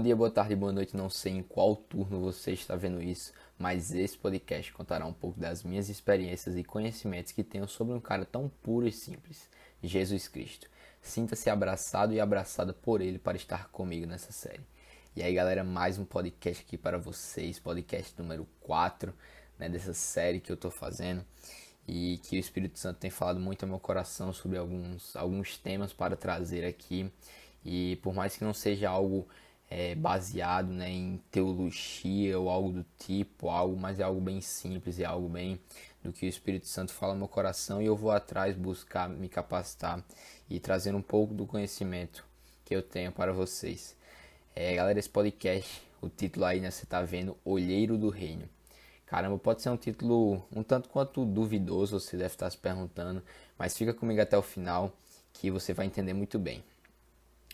dia, boa tarde, boa noite. Não sei em qual turno você está vendo isso, mas esse podcast contará um pouco das minhas experiências e conhecimentos que tenho sobre um cara tão puro e simples, Jesus Cristo. Sinta-se abraçado e abraçada por ele para estar comigo nessa série. E aí, galera, mais um podcast aqui para vocês, podcast número 4, né, dessa série que eu estou fazendo. E que o Espírito Santo tem falado muito ao meu coração sobre alguns temas para trazer aqui. E por mais que não seja algo baseado, né, em teologia ou algo do tipo, mas é algo bem simples, é algo bem do que o Espírito Santo fala no meu coração, e eu vou atrás buscar me capacitar e trazer um pouco do conhecimento que eu tenho para vocês. Galera, esse podcast, o título aí, né, você tá vendo, Olheiro do Reino. Caramba, pode ser um título um tanto quanto duvidoso, você deve estar se perguntando, mas fica comigo até o final que você vai entender muito bem.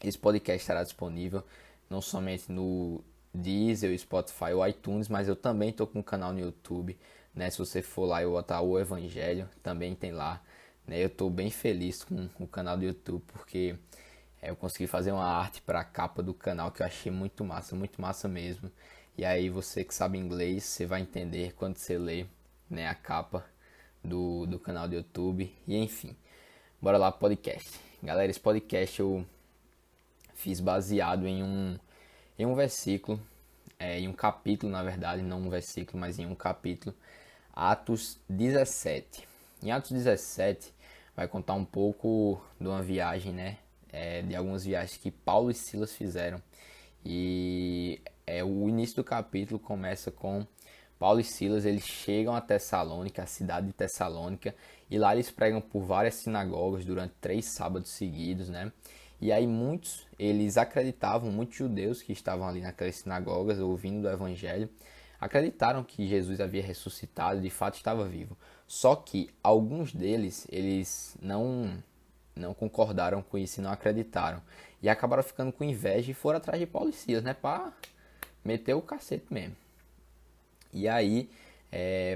Esse podcast estará disponível não somente no Deezer, Spotify ou iTunes, mas eu também estou com um canal no YouTube, né? Se você for lá e botar o Evangelho, também tem lá, né? Eu estou bem feliz com o canal do YouTube, porque eu consegui fazer uma arte para a capa do canal que eu achei muito massa mesmo. E aí você que sabe inglês, você vai entender quando você lê, né, a capa do canal do YouTube. E enfim, bora lá pro podcast. Galera, esse podcast eu fiz baseado em um versículo, em um capítulo, na verdade, não um versículo, mas em um capítulo, Atos 17. Em Atos 17 vai contar um pouco de uma viagem, né, de algumas viagens que Paulo e Silas fizeram. E o início do capítulo começa com Paulo e Silas, eles chegam a Tessalônica, a cidade de Tessalônica, e lá eles pregam por várias sinagogas durante 3 sábados seguidos, né? E aí eles acreditavam, muitos judeus que estavam ali naquelas sinagogas ouvindo do evangelho, acreditaram que Jesus havia ressuscitado, de fato estava vivo. Só que alguns deles, eles não concordaram com isso e não acreditaram. E acabaram ficando com inveja e foram atrás de Paulo e Silas, né? Pra meter o cacete mesmo. E aí,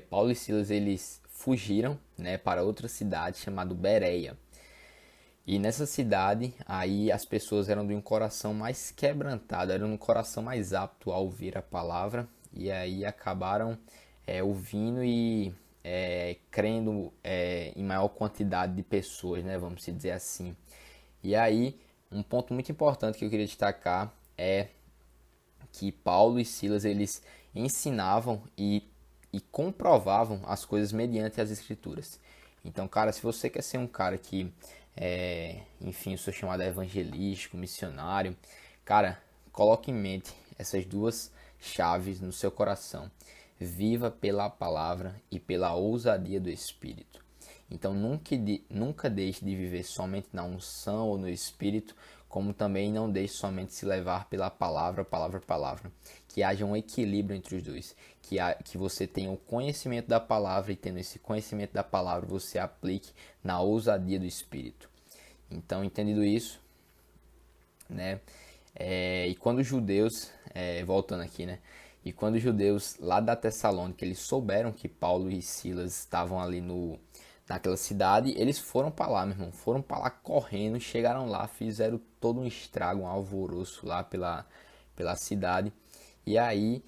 Paulo e Silas, eles fugiram, né, para outra cidade chamada Bereia. E nessa cidade, aí as pessoas eram de um coração mais quebrantado, eram de um coração mais apto a ouvir a palavra. E aí acabaram ouvindo e crendo em maior quantidade de pessoas, né, vamos dizer assim. E aí, um ponto muito importante que eu queria destacar é que Paulo e Silas, eles ensinavam e comprovavam as coisas mediante as escrituras. Então, cara, se você quer ser um cara que, enfim, o seu chamado é evangelístico, missionário, cara, coloque em mente essas duas chaves no seu coração. Viva pela palavra e pela ousadia do Espírito. Então nunca deixe de viver somente na unção ou no Espírito, como também não deixe somente se levar pela palavra. Que haja um equilíbrio entre os dois. Que você tenha o conhecimento da palavra e tendo esse conhecimento da palavra você aplique na ousadia do Espírito. Então, entendido isso, né? E quando os judeus, voltando aqui, né? E quando os judeus lá da Tessalônica, eles souberam que Paulo e Silas estavam ali naquela cidade, eles foram para lá, meu irmão. Foram para lá correndo, chegaram lá, fizeram todo um estrago, um alvoroço lá pela cidade. E aí,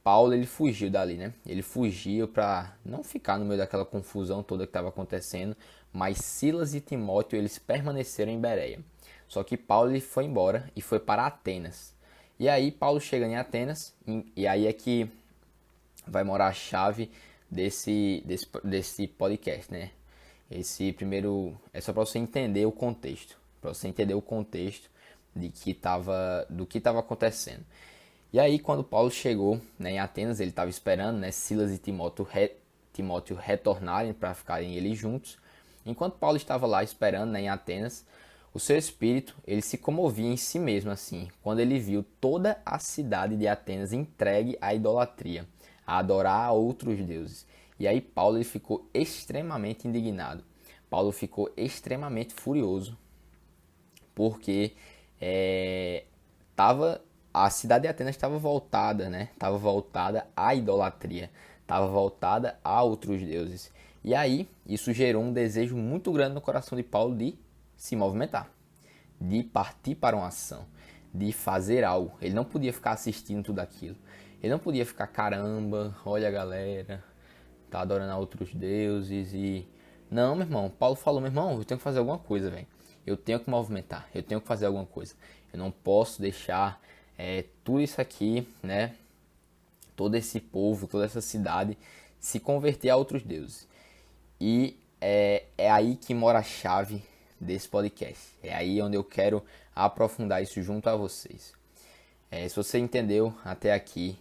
Paulo, ele fugiu dali, né? Ele fugiu para não ficar no meio daquela confusão toda que estava acontecendo. Mas Silas e Timóteo, eles permaneceram em Bereia. Só que Paulo ele foi embora e foi para Atenas. E aí Paulo chega em Atenas e aí é que vai morar a chave desse podcast, né? Esse primeiro é só para você entender o contexto, do que estava acontecendo. E aí quando Paulo chegou, né, em Atenas, ele estava esperando, né, Silas e Timóteo retornarem para ficarem eles juntos. Enquanto Paulo estava lá esperando, né, em Atenas, o seu espírito, ele se comovia em si mesmo assim, quando ele viu toda a cidade de Atenas entregue à idolatria, a adorar a outros deuses. E aí Paulo ele ficou extremamente indignado. Paulo ficou extremamente furioso, porque a cidade de Atenas estava voltada, né? Estava voltada à idolatria, estava voltada a outros deuses. E aí, isso gerou um desejo muito grande no coração de Paulo de se movimentar, de partir para uma ação, de fazer algo. Ele não podia ficar assistindo tudo aquilo. Ele não podia ficar, caramba, olha a galera, tá adorando a outros deuses e... Não, meu irmão, Paulo falou, meu irmão, eu tenho que fazer alguma coisa, velho. Eu tenho que movimentar, eu tenho que fazer alguma coisa. Eu não posso deixar tudo isso aqui, né, todo esse povo, toda essa cidade se converter a outros deuses. E é aí que mora a chave desse podcast. É aí onde eu quero aprofundar isso junto a vocês. Se você entendeu até aqui,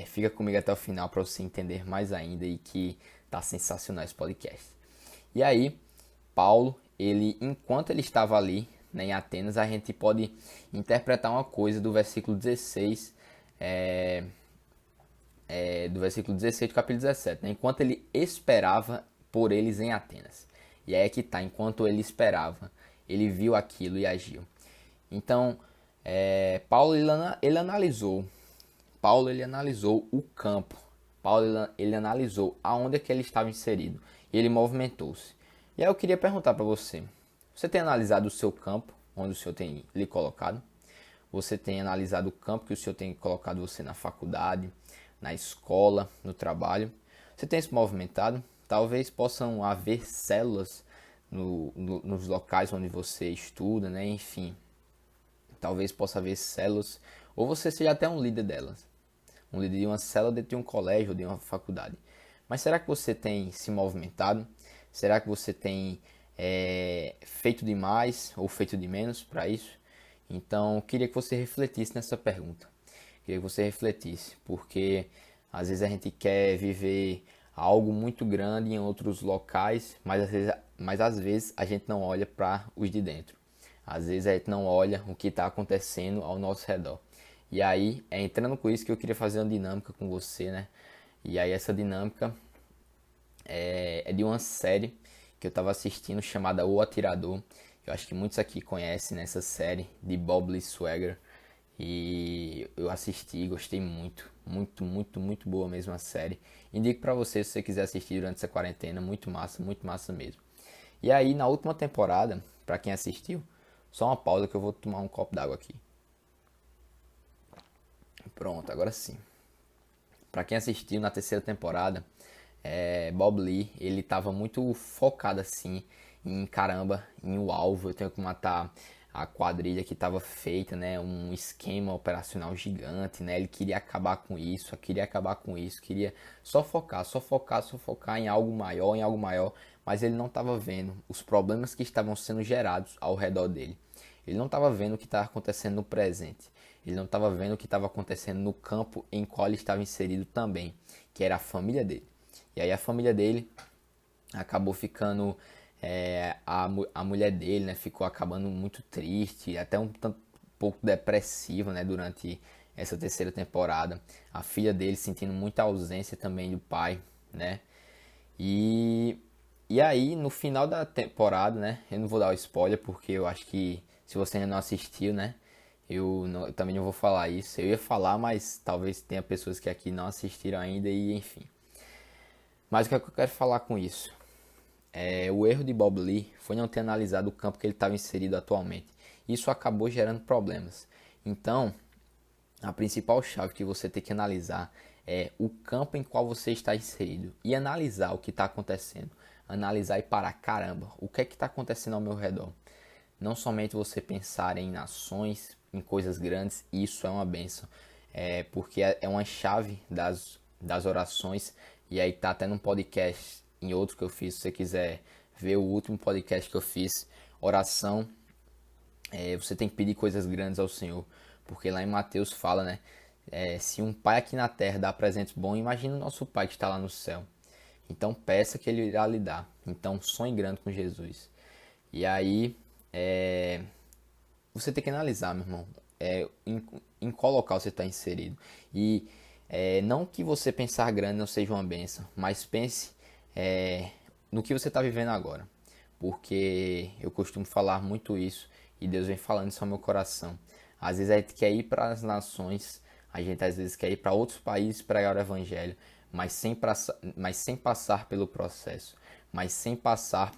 fica comigo até o final para você entender mais ainda e que tá sensacional esse podcast. E aí, Paulo, enquanto ele estava ali, né, em Atenas, a gente pode interpretar uma coisa do versículo 16, do versículo 16 do capítulo 17, né, enquanto ele esperava por eles em Atenas. E aí é que tá, enquanto ele esperava, ele viu aquilo e agiu. Então, Paulo ele analisou o campo. Paulo ele analisou aonde é que ele estava inserido e ele movimentou-se. E aí eu queria perguntar para você: você tem analisado o seu campo, onde o Senhor tem lhe colocado? Você tem analisado o campo que o Senhor tem colocado você na faculdade, na escola, no trabalho? Você tem se movimentado? Talvez possam haver células nos locais onde você estuda, né? Enfim, talvez possa haver células, ou você seja até um líder delas. Um líder de uma célula dentro de um colégio ou de uma faculdade. Mas será que você tem se movimentado? Será que você tem feito demais ou feito de menos para isso? Então, eu queria que você refletisse nessa pergunta. Queria que você refletisse, porque às vezes a gente quer viver algo muito grande em outros locais, mas às vezes a gente não olha para os de dentro. Às vezes a gente não olha o que está acontecendo ao nosso redor. E aí, entrando com isso que eu queria fazer uma dinâmica com você, né? E aí essa dinâmica é de uma série que eu estava assistindo chamada O Atirador. Eu acho que muitos aqui conhecem essa série de Bob Lee Swagger. E eu assisti, gostei muito, muito, muito, muito boa mesmo a série. Indico pra você se você quiser assistir durante essa quarentena, muito massa mesmo. E aí na última temporada, pra quem assistiu, só uma pausa que eu vou tomar um copo d'água aqui. Pronto, agora sim. Pra quem assistiu na terceira temporada, Bob Lee, ele tava muito focado assim em caramba, em o alvo, eu tenho que matar a quadrilha que estava feita, né, um esquema operacional gigante, né, ele queria acabar com isso, queria só focar em algo maior, mas ele não estava vendo os problemas que estavam sendo gerados ao redor dele. Ele não estava vendo o que estava acontecendo no presente. Ele não estava vendo o que estava acontecendo no campo em qual ele estava inserido também, que era a família dele. E aí a família dele acabou ficando... a mulher dele, né, ficou acabando muito triste, até um pouco depressiva, né, durante essa terceira temporada. A filha dele sentindo muita ausência também do pai, né? E aí, no final da temporada, né, eu não vou dar o spoiler porque eu acho que se você ainda não assistiu, né, eu também não vou falar isso. Eu ia falar, mas talvez tenha pessoas que aqui não assistiram ainda e enfim. Mas o que é que eu quero falar com isso? O erro de Bob Lee foi não ter analisado o campo que ele estava inserido atualmente. Isso acabou gerando problemas. Então, a principal chave que você tem que analisar é o campo em qual você está inserido e analisar o que está acontecendo. Analisar e parar, caramba, o que é que está acontecendo ao meu redor? Não somente você pensar em nações, em coisas grandes, isso é uma bênção. Porque é uma chave das orações. E aí tá até num podcast, em outro que eu fiz, se você quiser ver o último podcast que eu fiz, oração, você tem que pedir coisas grandes ao Senhor. Porque lá em Mateus fala, né? Se um pai aqui na terra dá presentes bons, imagina o nosso pai que está lá no céu. Então peça que ele irá lhe dar. Então sonhe grande com Jesus. E aí, você tem que analisar, meu irmão, em qual local você está inserido. E não que você pensar grande não seja uma bênção, mas pense no que você está vivendo agora. Porque eu costumo falar muito isso e Deus vem falando isso ao meu coração. Às vezes a gente quer ir para as nações, a gente às vezes quer ir para outros países pregar o evangelho, mas sem passar pelo processo, mas sem passar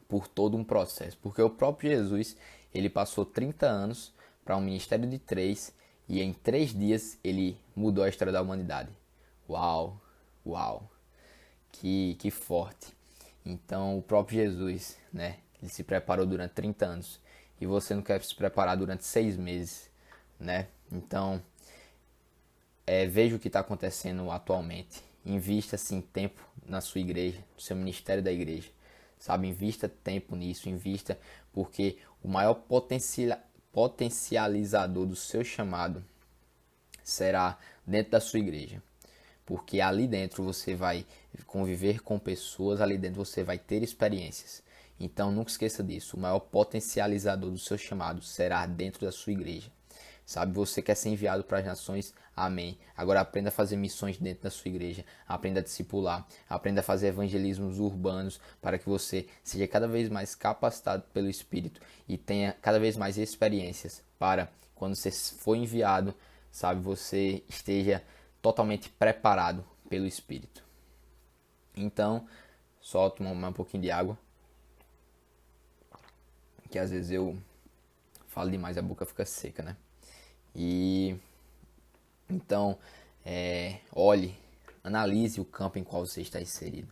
por todo um processo. Porque o próprio Jesus, ele passou 30 anos para um ministério de 3 e em 3 dias ele mudou a história da humanidade. Uau, uau, que forte. Então o próprio Jesus, né, ele se preparou durante 30 anos e você não quer se preparar durante 6 meses, né? Então veja o que está acontecendo atualmente. Invista sim tempo na sua igreja, no seu ministério da igreja. Sabe, invista tempo nisso, invista, porque o maior potencializador do seu chamado será dentro da sua igreja. Porque ali dentro você vai conviver com pessoas, ali dentro você vai ter experiências. Então nunca esqueça disso, o maior potencializador do seu chamado será dentro da sua igreja. Sabe, você quer ser enviado para as nações? Amém. Agora aprenda a fazer missões dentro da sua igreja. Aprenda a discipular. Aprenda a fazer evangelismos urbanos para que você seja cada vez mais capacitado pelo Espírito e tenha cada vez mais experiências para quando você for enviado, sabe, você esteja totalmente preparado pelo Espírito. Então, só tomar um pouquinho de água, que às vezes eu falo demais, a boca fica seca, né? E então, olhe, analise o campo em qual você está inserido.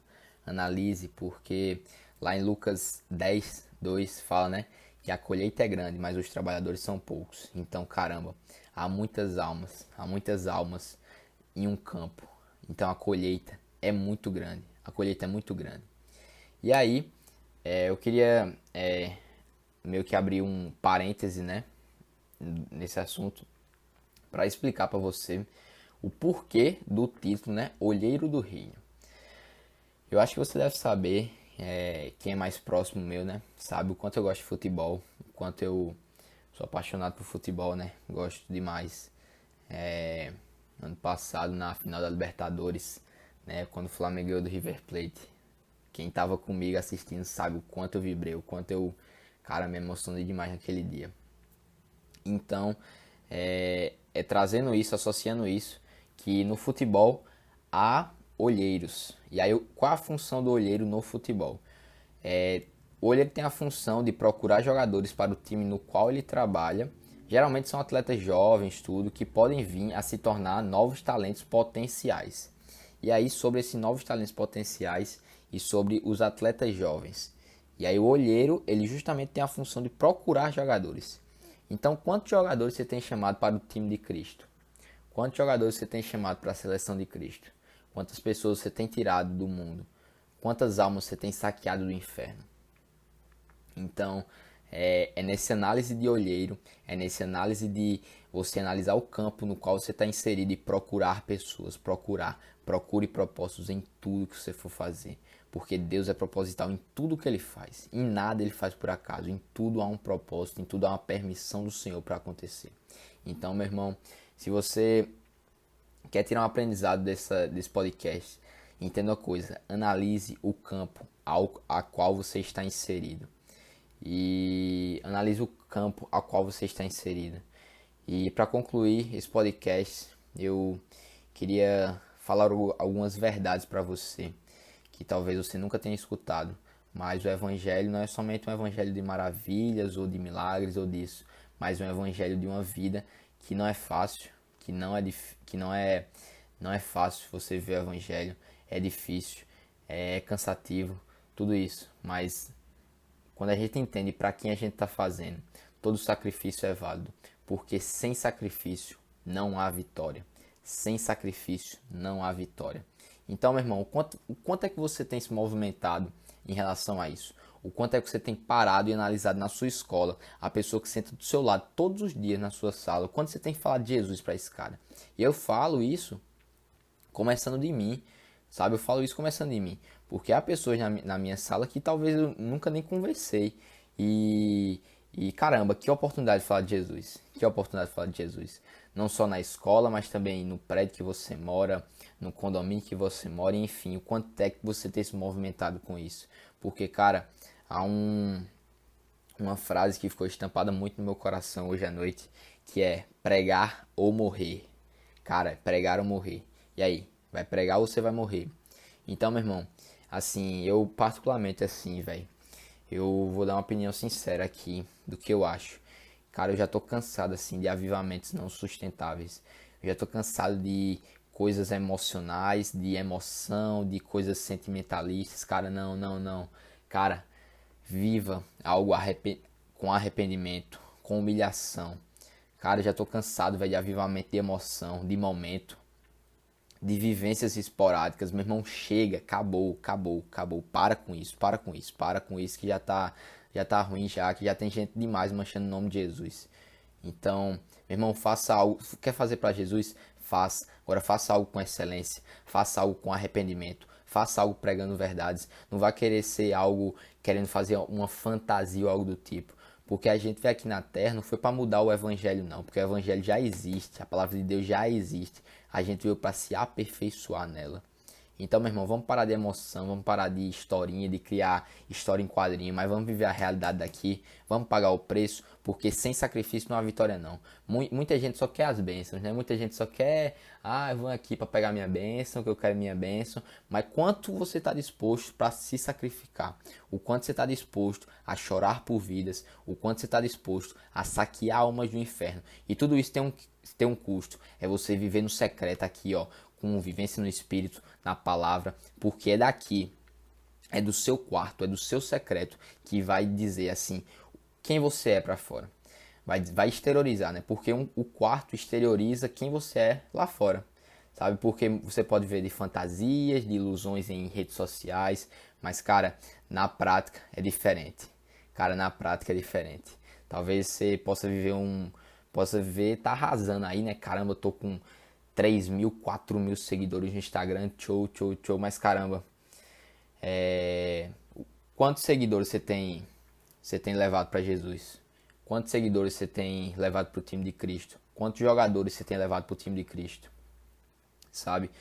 Analise, porque lá em Lucas 10, 2 fala, né, que a colheita é grande, mas os trabalhadores são poucos. Então, caramba, há muitas almas em um campo. Então a colheita é muito grande. A colheita é muito grande. E aí, eu queria meio que abrir um parêntese, né, nesse assunto, para explicar para você o porquê do título, né, Olheiro do Reino. Eu acho que você deve saber, quem é mais próximo meu, né, sabe o quanto eu gosto de futebol, o quanto eu sou apaixonado por futebol, né, gosto demais. Ano passado, na final da Libertadores, né, quando o Flamengo ganhou do River Plate, quem tava comigo assistindo sabe o quanto eu vibrei, o quanto eu, cara, me emocionei demais naquele dia. Então, trazendo isso, associando isso, que no futebol há olheiros. E aí, qual a função do olheiro no futebol? O olheiro tem a função de procurar jogadores para o time no qual ele trabalha. Geralmente são atletas jovens, tudo, que podem vir a se tornar novos talentos potenciais. E aí, sobre esses novos talentos potenciais e sobre os atletas jovens. E aí, o olheiro, ele justamente tem a função de procurar jogadores. Então, quantos jogadores você tem chamado para o time de Cristo? Quantos jogadores você tem chamado para a seleção de Cristo? Quantas pessoas você tem tirado do mundo? Quantas almas você tem saqueado do inferno? Então, é nessa análise de olheiro, é nessa análise de você analisar o campo no qual você está inserido e procurar pessoas, procure propósitos em tudo que você for fazer. Porque Deus é proposital em tudo que Ele faz. Em nada Ele faz por acaso. Em tudo há um propósito, em tudo há uma permissão do Senhor para acontecer. Então, meu irmão, se você quer tirar um aprendizado desse podcast, entenda uma coisa. Analise o campo a qual você está inserido. E analise o campo a qual você está inserido. E para concluir esse podcast, eu queria falar algumas verdades para você que talvez você nunca tenha escutado, mas o evangelho não é somente um evangelho de maravilhas ou de milagres ou disso, mas um evangelho de uma vida que não é fácil, não é fácil você ver o evangelho, é difícil, é cansativo, tudo isso, mas quando a gente entende para quem a gente está fazendo, todo sacrifício é válido, porque sem sacrifício não há vitória. Sem sacrifício não há vitória. Então, meu irmão, o quanto é que você tem se movimentado em relação a isso? O quanto é que você tem parado e analisado na sua escola, a pessoa que senta do seu lado todos os dias na sua sala, o quanto você tem falado de Jesus para esse cara? E eu falo isso começando de mim, sabe? Eu falo isso começando de mim, porque há pessoas na minha sala que talvez eu nunca nem conversei. E caramba, que oportunidade de falar de Jesus. Que oportunidade de falar de Jesus. Não só na escola, mas também no prédio que você mora, no condomínio que você mora, enfim, o quanto é que você tem se movimentado com isso. Porque, cara, há uma frase que ficou estampada muito no meu coração hoje à noite, que é pregar ou morrer. Cara, pregar ou morrer. E aí, vai pregar ou você vai morrer? Então, meu irmão, assim, eu particularmente assim, velho, eu vou dar uma opinião sincera aqui do que eu acho. Cara, eu já tô cansado assim de avivamentos não sustentáveis. Eu já tô cansado de coisas emocionais, de emoção, de coisas sentimentalistas. Cara, não, não, não. Cara, viva algo com arrependimento, com humilhação. Cara, eu já tô cansado, velho, de avivamento de emoção, de momento, de vivências esporádicas. Meu irmão, chega, acabou, acabou, acabou. Para com isso, para com isso, para com isso que já tá ruim já, que já tem gente demais manchando o nome de Jesus. Então, meu irmão, faça algo. Quer fazer para Jesus? Faça. Agora faça algo com excelência, faça algo com arrependimento, faça algo pregando verdades. Não vai querer ser algo querendo fazer uma fantasia ou algo do tipo. Porque a gente veio aqui na Terra não foi para mudar o Evangelho não, porque o Evangelho já existe, a palavra de Deus já existe. A gente veio para se aperfeiçoar nela. Então, meu irmão, vamos parar de emoção, vamos parar de historinha, de criar história em quadrinho, mas vamos viver a realidade daqui, vamos pagar o preço, porque sem sacrifício não há vitória não. Muita gente só quer as bênçãos, né? Muita gente só quer, eu vou aqui para pegar minha bênção, que eu quero minha bênção, mas quanto você está disposto para se sacrificar? O quanto você está disposto a chorar por vidas? O quanto você está disposto a saquear almas do inferno? E tudo isso tem um custo, é você viver no secreto aqui, ó, com vivência no Espírito, na palavra, porque é daqui, é do seu quarto, é do seu secreto, que vai dizer assim, quem você é para fora. Vai exteriorizar, né? Porque o quarto exterioriza quem você é lá fora, sabe? Porque você pode ver de fantasias, de ilusões em redes sociais, mas, cara, na prática é diferente. Cara, na prática é diferente. Talvez você possa viver, tá arrasando aí, né? Caramba, eu tô com 3.000, 4.000 seguidores no Instagram, show, mas caramba, quantos seguidores você tem levado para Jesus? Quantos seguidores você tem levado para o time de Cristo? Quantos jogadores você tem levado para o time de Cristo? Sabe?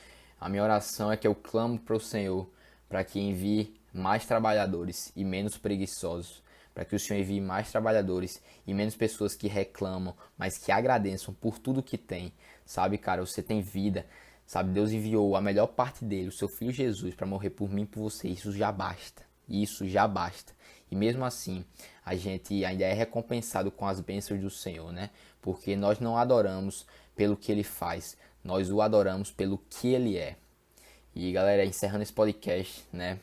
A minha oração é que eu clamo para o Senhor para que envie mais trabalhadores e menos preguiçosos, para que o Senhor envie mais trabalhadores e menos pessoas que reclamam, mas que agradeçam por tudo que tem. Sabe, cara, você tem vida, sabe? Deus enviou a melhor parte dele, o seu filho Jesus, para morrer por mim e por você. Isso já basta. Isso já basta. E mesmo assim, a gente ainda é recompensado com as bênçãos do Senhor, né? Porque nós não adoramos pelo que ele faz, nós o adoramos pelo que ele é. E galera, encerrando esse podcast, né?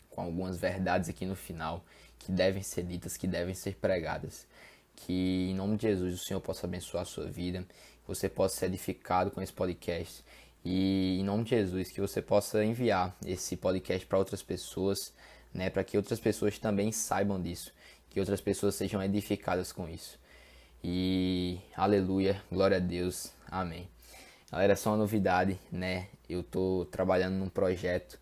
Com algumas verdades aqui no final que devem ser ditas, que devem ser pregadas. Que em nome de Jesus o Senhor possa abençoar a sua vida, que você possa ser edificado com esse podcast. E em nome de Jesus, que você possa enviar esse podcast para outras pessoas, né, para que outras pessoas também saibam disso, que outras pessoas sejam edificadas com isso. E aleluia, glória a Deus, amém. Galera, só uma novidade, né? Eu tô trabalhando num projeto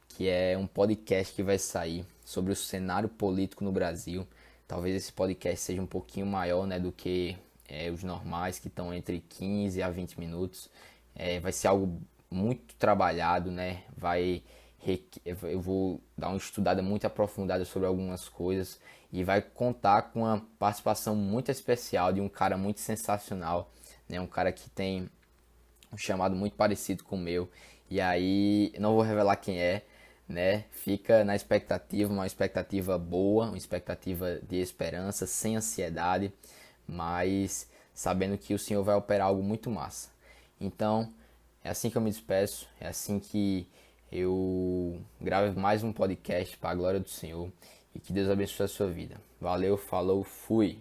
que é um podcast que vai sair sobre o cenário político no Brasil. Talvez esse podcast seja um pouquinho maior, né, do que os normais, que estão entre 15 a 20 minutos. Vai ser algo muito trabalhado, né? Eu vou dar uma estudada muito aprofundada sobre algumas coisas e vai contar com uma participação muito especial de um cara muito sensacional, né? Um cara que tem um chamado muito parecido com o meu. E aí, não vou revelar quem é, né? Fica na expectativa, uma expectativa boa, uma expectativa de esperança, sem ansiedade, mas sabendo que o Senhor vai operar algo muito massa. Então, é assim que eu me despeço, é assim que eu gravo mais um podcast para a glória do Senhor e que Deus abençoe a sua vida. Valeu, falou, fui!